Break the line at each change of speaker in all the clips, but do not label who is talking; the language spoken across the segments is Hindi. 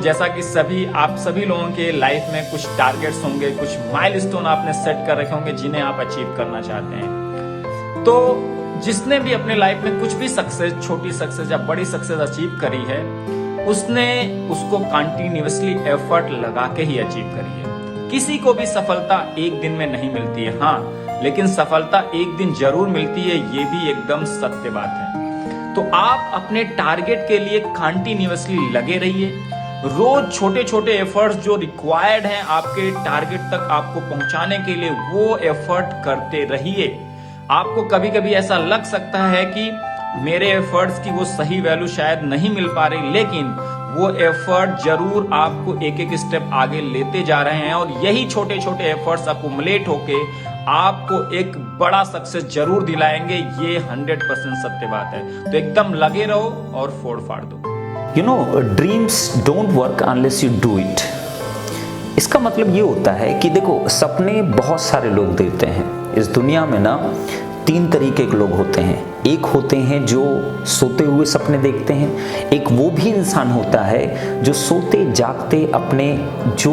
जैसा कि आप सभी लोगों के लाइफ में कुछ टारगेट्स होंगे, कुछ माइलस्टोन आपने सेट कर रखे होंगे जिन्हें आप अचीव करना चाहते हैं। तो जिसने भी अपने लाइफ में कुछ भी सक्सेस, छोटी सक्सेस या बड़ी सक्सेस अचीव करी है, उसने उसको कंटिन्यूअसली एफर्ट लगा के ही अचीव करी है। किसी को भी सफलता एक दिन में नहीं मिलती है, हाँ, लेकिन सफलता एक दिन जरूर मिलती है, ये भी एकदम सत्य बात है। तो आप अपने टारगेट के लिए कंटिन्यूअसली लगे रहिए। रोज छोटे छोटे एफर्ट्स जो रिक्वायर्ड हैं आपके टारगेट तक आपको पहुंचाने के लिए, वो एफर्ट करते रहिए। आपको कभी कभी ऐसा लग सकता है कि मेरे एफर्ट्स की वो सही वैल्यू शायद नहीं मिल पा रही, लेकिन वो एफर्ट जरूर आपको एक एक स्टेप आगे लेते जा रहे हैं, और यही छोटे छोटे एफर्ट्स अकुमुलेट होके आपको एक बड़ा सक्सेस जरूर दिलाएंगे। ये 100% सत्य बात है। तो एकदम लगे रहो और फोड़ फाड़ दो।
You know, dreams don't work unless you do it. इसका मतलब ये होता है कि देखो, सपने बहुत सारे लोग देखते हैं इस दुनिया में ना। 3 तरीके के लोग होते हैं। एक होते हैं जो सोते हुए सपने देखते हैं, एक वो भी इंसान होता है जो सोते जागते अपने जो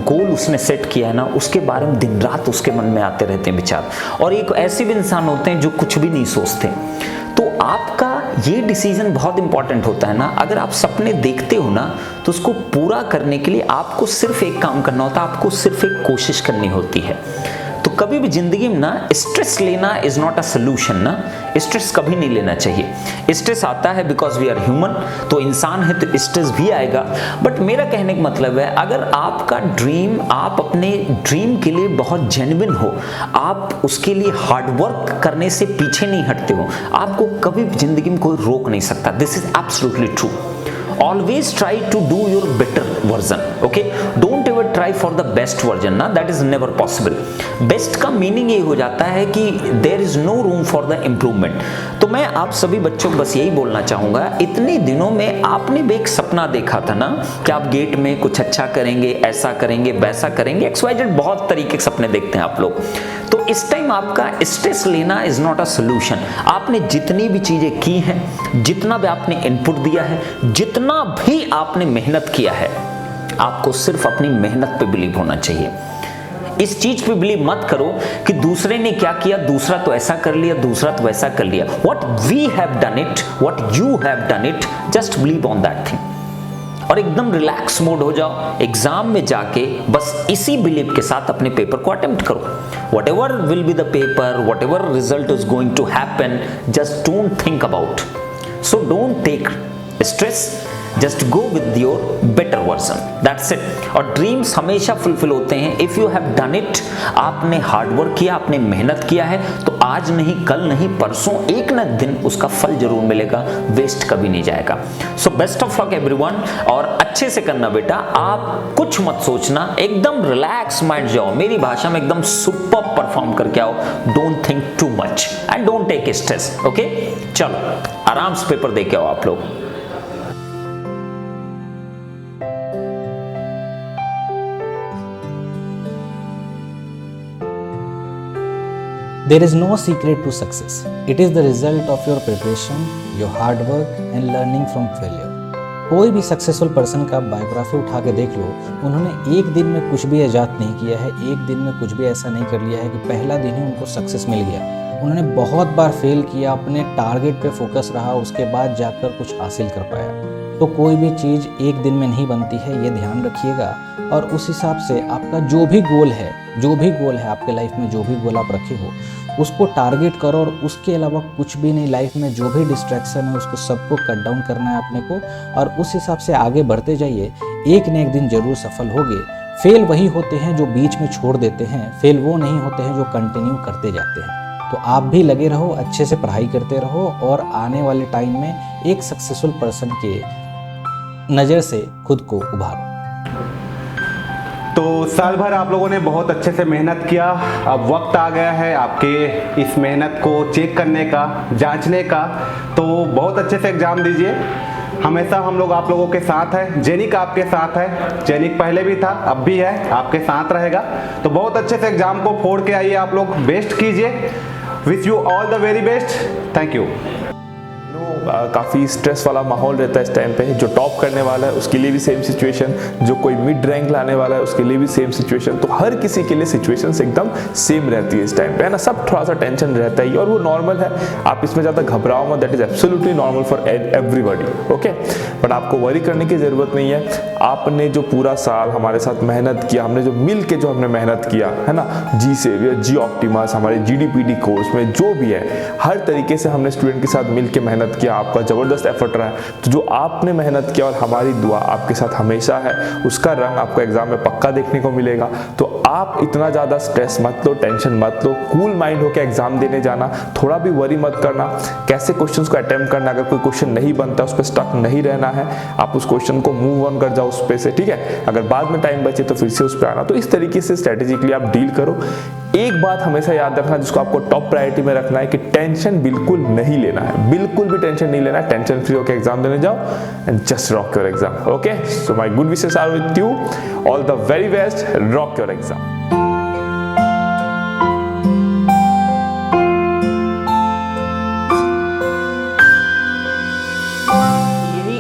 गोल उसने सेट किया है ना, उसके बारे में दिन रात उसके मन में आते रहते हैं विचार, और एक ऐसे भी इंसान होते हैं जो कुछ भी नहीं सोचते। तो आपका ये डिसीजन बहुत इंपॉर्टेंट होता है ना। अगर आप सपने देखते हो ना, तो उसको पूरा करने के लिए आपको सिर्फ एक काम करना होता है, आपको सिर्फ एक कोशिश करनी होती है। तो कभी भी जिंदगी में ना स्ट्रेस लेना इज नॉट अ सोल्यूशन ना। स्ट्रेस कभी नहीं लेना चाहिए। स्ट्रेस आता है बिकॉज वी आर ह्यूमन, तो इंसान है तो स्ट्रेस भी आएगा। बट मेरा कहने का मतलब है, अगर आपका ड्रीम, आप अपने ड्रीम के लिए बहुत जेन्युइन हो, आप उसके लिए हार्ड वर्क करने से पीछे नहीं हटते हो, आपको कभी भी जिंदगी में कोई रोक नहीं सकता। This is absolutely true. Always try to do your better version, okay? Don't ever try for the best version ना, that is never possible. Best का meaning ये हो जाता है कि there is no room for the improvement. तो मैं आप सभी बच्चों को बस यही बोलना चाहूँगा, इतने दिनों में आपने भी एक सपना देखा था ना कि आप गेट में कुछ अच्छा करेंगे, ऐसा करेंगे, वैसा करेंगे, XYZ बहुत तरीके के सपने देखते हैं आप लोग। तो इस टाइम आपका स्ट्रेस लेना इज नॉट अ सोल्यूशन। आपने जितनी भी चीजें की हैं, जितना भी आपने इनपुट दिया है, जितना भी आपने मेहनत किया है, आपको सिर्फ अपनी मेहनत पे बिलीव होना चाहिए। इस चीज पे बिलीव मत करो कि दूसरे ने क्या किया, दूसरा तो ऐसा कर लिया, दूसरा तो वैसा कर लिया। What we have done it, what you have done it, just believe on that thing. और एकदम रिलैक्स मोड हो जाओ। एग्जाम में जाके बस इसी बिलीव के साथ अपने पेपर को अटेम्प्ट करो। whatever will be the paper, whatever result is going to happen, just don't think about. So don't take stress, just go with your better version, that's it. और ड्रीम्स हमेशा फुलफिल होते हैं if you have done it. आपने हार्ड वर्क किया, आपने मेहनत किया है, तो आज नहीं, कल नहीं, परसों एक न दिन उसका फल जरूर मिलेगा, वेस्ट कभी नहीं जाएगा। So best of luck everyone, और अच्छे से करना बेटा। आप कुछ मत सोचना, एकदम रिलैक्स माइंड जाओ, मेरी भाषा में एकदम सुपर परफॉर्म करके आओ। Don't think too much and don't take stress, okay? चलो आराम से पेपर दे के आओ आप लोग।
There is no secret to success. It is the result of your preparation, your hard work and learning from failure. कोई भी सक्सेसफुल पर्सन का बायोग्राफी उठा के देख लो, उन्होंने एक दिन में कुछ भी ईजाद नहीं किया है, एक दिन में कुछ भी ऐसा नहीं कर लिया है कि पहला दिन ही उनको सक्सेस मिल गया। उन्होंने बहुत बार फेल किया, अपने टारगेट पे फोकस रहा, उसके बाद जाकर कुछ हासिल कर पाया। तो कोई भी चीज़ एक दिन में नहीं बनती है, ये ध्यान रखिएगा। और उस हिसाब से आपका जो भी गोल है आपके लाइफ में, जो भी गोल आप रखे हो, उसको टारगेट करो। और उसके अलावा कुछ भी नहीं, लाइफ में जो भी डिस्ट्रैक्शन है उसको सबको कट डाउन करना है अपने को, और उस हिसाब से आगे बढ़ते जाइए। एक न एक दिन जरूर सफल होगे। फेल वही होते हैं जो बीच में छोड़ देते हैं, फेल वो नहीं होते हैं जो कंटिन्यू करते जाते हैं। तो आप भी लगे रहो, अच्छे से पढ़ाई करते रहो, और आने वाले टाइम में एक सक्सेसफुल पर्सन के नज़र से खुद को उभारो।
तो साल भर आप लोगों ने बहुत अच्छे से मेहनत किया। अब वक्त आ गया है आपके इस मेहनत को चेक करने का, जांचने का। तो बहुत अच्छे से एग्ज़ाम दीजिए। हमेशा हम लोग आप लोगों के साथ हैं। जेनिक आपके साथ है। जेनिक पहले भी था, अब भी है, आपके साथ रहेगा। तो बहुत अच्छे से एग्ज़ाम को फोड़ के आइए, आप लोग बेस्ट कीजिए। Wish you all the very best. Thank you.
काफ़ी स्ट्रेस वाला माहौल रहता है इस टाइम पे। जो टॉप करने वाला है उसके लिए भी सेम सिचुएशन, जो कोई मिड रैंक लाने वाला है उसके लिए भी सेम सिचुएशन। तो हर किसी के लिए सिचुएशंस एकदम सेम रहती है इस टाइम पे, है ना। सब थोड़ा सा टेंशन रहता है और वो नॉर्मल है। आप इसमें ज़्यादा घबराओ मत, that is absolutely normal for everybody, okay. But आपको वरी करने की ज़रूरत नहीं है। आपने जो पूरा साल हमारे साथ मेहनत किया, हमने जो मिल के जो हमने मेहनत किया है ना, जी सेवियर, जी ऑप्टिमस, हमारे GDPD कोर्स में जो भी है, हर तरीके से हमने स्टूडेंट के साथ मिल के मेहनत किया। आपका ज़बरदस्त एफर्ट रहा है। तो जो आपने मेहनत किया और हमारी दुआ आपके साथ हमेशा है, उसका रंग आपको एग्जाम में पक्का देखने को मिलेगा। तो आप इतना ज़्यादा स्ट्रेस मत लो, टेंशन मत लो, कूल माइंड होकर एग्जाम देने जाना। थोड़ा भी वरी मत करना। कैसे क्वेश्चंस को अटेम्प्ट करना, अगर कोई क्वेश्चन नहीं बनता उस पर स्टक नहीं रहना है। आप उस क्वेश्चन को मूव ऑन कर जाओ उस पे से, ठीक है। अगर बाद में टाइम बचे तो फिर से उस पर आना। तो इस तरीके से स्ट्रेटेजिकली आप डील करो। एक बात हमेशा याद रखना जिसको आपको टॉप प्रायोरिटी में रखना है कि टेंशन बिल्कुल नहीं लेना है, बिल्कुल भी टेंशन नहीं लेना है। टेंशन फ्री होकर एग्जाम देने जाओ and just rock your exam, okay. So my good wishes are with you. All the very best. Rock your exam.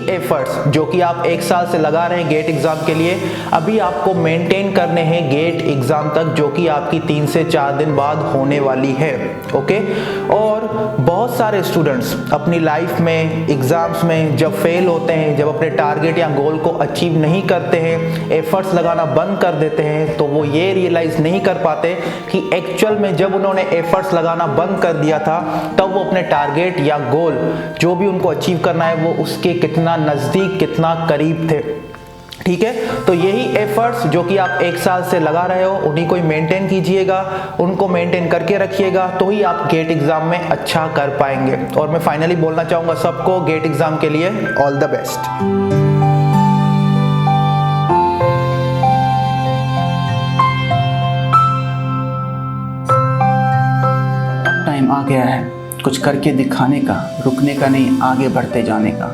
Efforts जो कि आप एक साल से लगा रहे हैं गेट एग्जाम के लिए, अभी आपको मेंटेन करने हैं गेट एग्जाम तक, जो कि आपकी 3 से 4 दिन बाद होने वाली है, ओके। और बहुत सारे स्टूडेंट्स अपनी लाइफ में एग्जाम्स में जब फेल होते हैं, जब अपने टारगेट या गोल को अचीव नहीं करते हैं, एफर्ट्स लगाना बंद कर देते हैं, तो वो ये रियलाइज नहीं कर पाते कि एक्चुअल में जब उन्होंने एफर्ट्स लगाना बंद कर दिया था तब वो अपने टारगेट या गोल जो भी उनको अचीव करना है वो उसके कितना नजदीक, कितना करीब थे, ठीक है। तो यही एफर्ट्स जो कि आप एक साल से लगा रहे हो, उन्हीं को ही मेंटेन कीजिएगा, उनको मेंटेन करके रखिएगा, तो ही आप गेट एग्जाम में अच्छा कर पाएंगे। और मैं फाइनली बोलना चाहूंगा सबको गेट एग्जाम के लिए ऑल द बेस्ट।
टाइम आ गया है कुछ करके दिखाने का, रुकने का नहीं, आगे बढ़ते जाने का।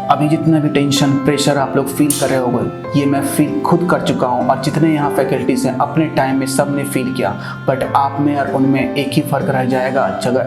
अभी जितना भी टेंशन, प्रेशर आप लोग फील कर रहे होगे, ये मैं फील खुद कर चुका हूँ और जितने यहाँ फैकल्टीज हैं अपने टाइम में सब ने फील किया। बट आप में और उनमें एक ही फ़र्क रह जाएगा,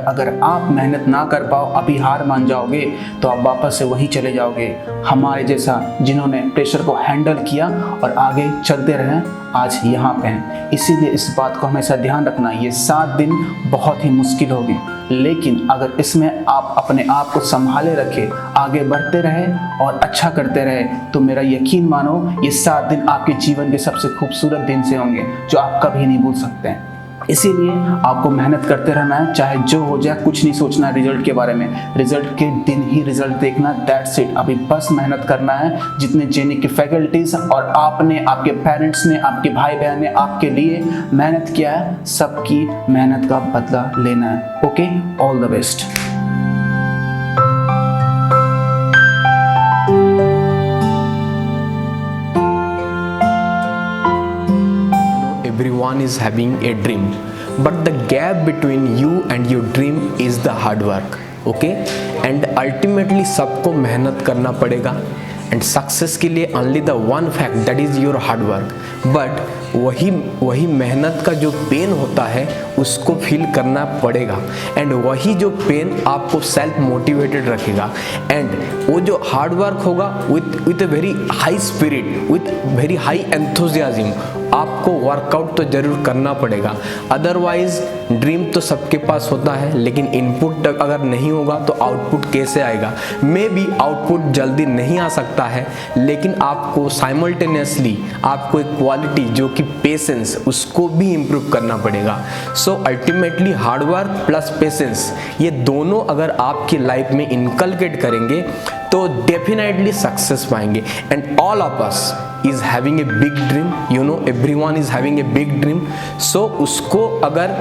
अगर आप मेहनत ना कर पाओ, अभी हार मान जाओगे तो आप वापस से वहीं चले जाओगे। हमारे जैसा जिन्होंने प्रेशर को हैंडल किया और आगे चलते रहे, आज यहाँ पे हैं। इसीलिए इस बात को हमेशा ध्यान रखना, ये 7 दिन बहुत ही मुश्किल होगी, लेकिन अगर इसमें आप अपने आप को संभाले रखे, आगे बढ़ते रहे और अच्छा करते रहे, तो मेरा यकीन मानो ये 7 दिन आपके जीवन के सबसे खूबसूरत दिन से होंगे जो आप कभी नहीं भूल सकते हैं। इसीलिए आपको मेहनत करते रहना है, चाहे जो हो जाए, कुछ नहीं सोचना रिजल्ट के बारे में। रिजल्ट के दिन ही रिजल्ट देखना, दैट्स इट। अभी बस मेहनत करना है। जितने जेनिक की फैकल्टीज और आपने, आपके पेरेंट्स ने, आपके भाई बहन ने आपके लिए मेहनत किया है, सबकी मेहनत का बदला लेना है, okay. All the best.
Everyone is having a dream, but the gap between you and your dream is the hard work, okay? And ultimately सबको मेहनत करना पड़ेगा, and success के लिए only the one fact, that is your hard work. But वही मेहनत का जो पेन होता है उसको फील करना पड़ेगा, एंड वही जो पेन आपको सेल्फ मोटिवेटेड रखेगा। एंड वो जो हार्ड वर्क होगा with a very high spirit, with very high enthusiasm, आपको वर्कआउट तो जरूर करना पड़ेगा। अदरवाइज ड्रीम तो सबके पास होता है, लेकिन इनपुट अगर नहीं होगा तो आउटपुट कैसे आएगा? मे बी आउटपुट जल्दी नहीं आ सकता है, लेकिन आपको साइमल्टेनियसली आपको एक क्वालिटी जो कि पेशेंस, उसको भी इम्प्रूव करना पड़ेगा। So ultimately hard work plus patience, ये दोनों अगर आपकी लाइफ में इनकलकेट करेंगे तो डेफिनेटली सक्सेस पाएंगे। And all of us is having a big dream, you know, everyone is having a big dream. So उसको अगर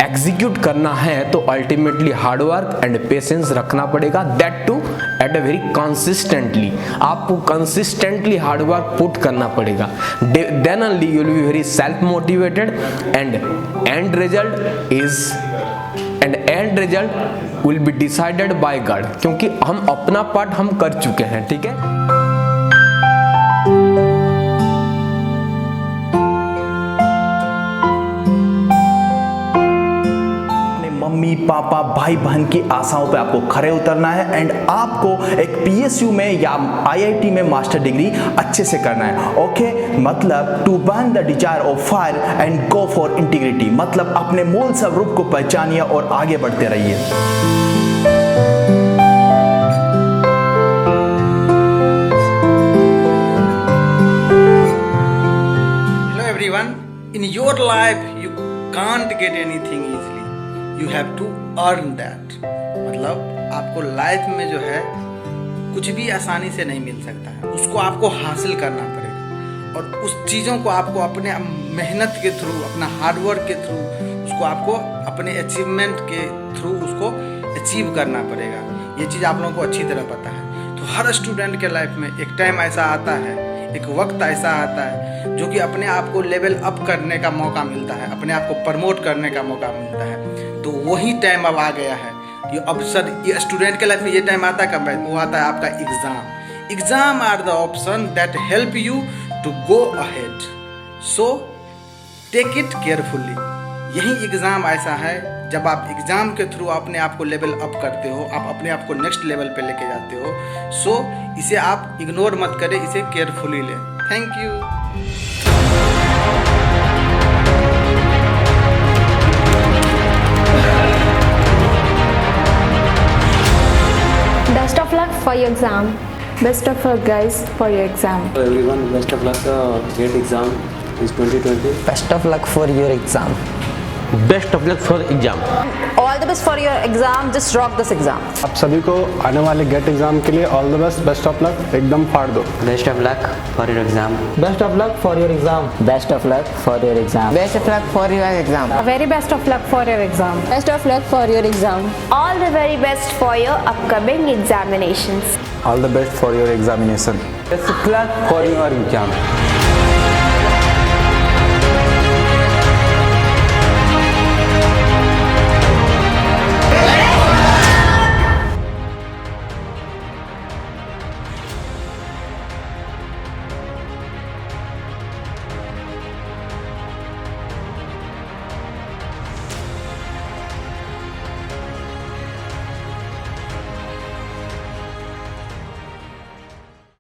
एग्जीक्यूट करना है तो ultimately hard work and patience रखना पड़ेगा, that too at a very consistently. आपको कंसिस्टेंटली हार्ड वर्क पुट करना पड़ेगा, then only you will be very self motivated and and result will be decided by God, क्योंकि हम अपना पार्ट हम कर चुके हैं, ठीक है।
मम्मी पापा भाई बहन की आशाओं पे आपको खरे उतरना है एंड आपको एक पीएसयू में या आईआईटी में मास्टर डिग्री अच्छे से करना है। ओके, मतलब to burn the desire of fire and go for integrity, मतलब अपने मूल स्वरूप को पहचानिए और आगे बढ़ते रहिए।
Hello everyone, in your life you can't get anything easily. You have to earn that. मतलब आपको लाइफ में जो है कुछ भी आसानी से नहीं मिल सकता है, उसको आपको हासिल करना पड़ेगा और उस चीज़ों को आपको अपने मेहनत के थ्रू, अपना हार्डवर्क के थ्रू, उसको आपको अपने अचीवमेंट के थ्रू उसको अचीव करना पड़ेगा। ये चीज़ आप लोगों को अच्छी तरह पता है। तो हर स्टूडेंट के लाइफ में एक टाइम ऐसा आता है, एक वक्त ऐसा आता है जो कि अपने आप को लेवल अप करने का मौका मिलता है, अपने आप को प्रमोट करने का मौका मिलता है। तो वही टाइम अब आ गया है, ये अवसर, ये स्टूडेंट के लाइफ में ये टाइम आता है कब? वो आता है आपका exam. Exam are the option that help you to go ahead, so take it carefully. यही एग्ज़ाम ऐसा है जब आप एग्ज़ाम के थ्रू अपने आप को लेवल अप करते हो, आप अपने आप को नेक्स्ट लेवल पे लेके जाते हो। सो इसे आप इग्नोर मत करें, इसे केयरफुली लें। Thank you.
Best of luck for your exam. Best of luck guys for your exam.
Hello everyone, best of luck. Great exam is 2020.
Best of luck for your exam.
Best of luck for exam.
All the best for your exam. Just rock this exam.
आप सभी को आने वाले गेट एग्जाम के लिए all the best, best of luck, एकदम फाड़ दो।
Best of luck for your exam.
Best of luck for your exam. Best of luck for your exam. Best of luck for your exam.
Very best of luck for your exam.
Best of luck for your exam.
All the very best for your upcoming examinations.
All the best for your examination.
Best of luck for your exam.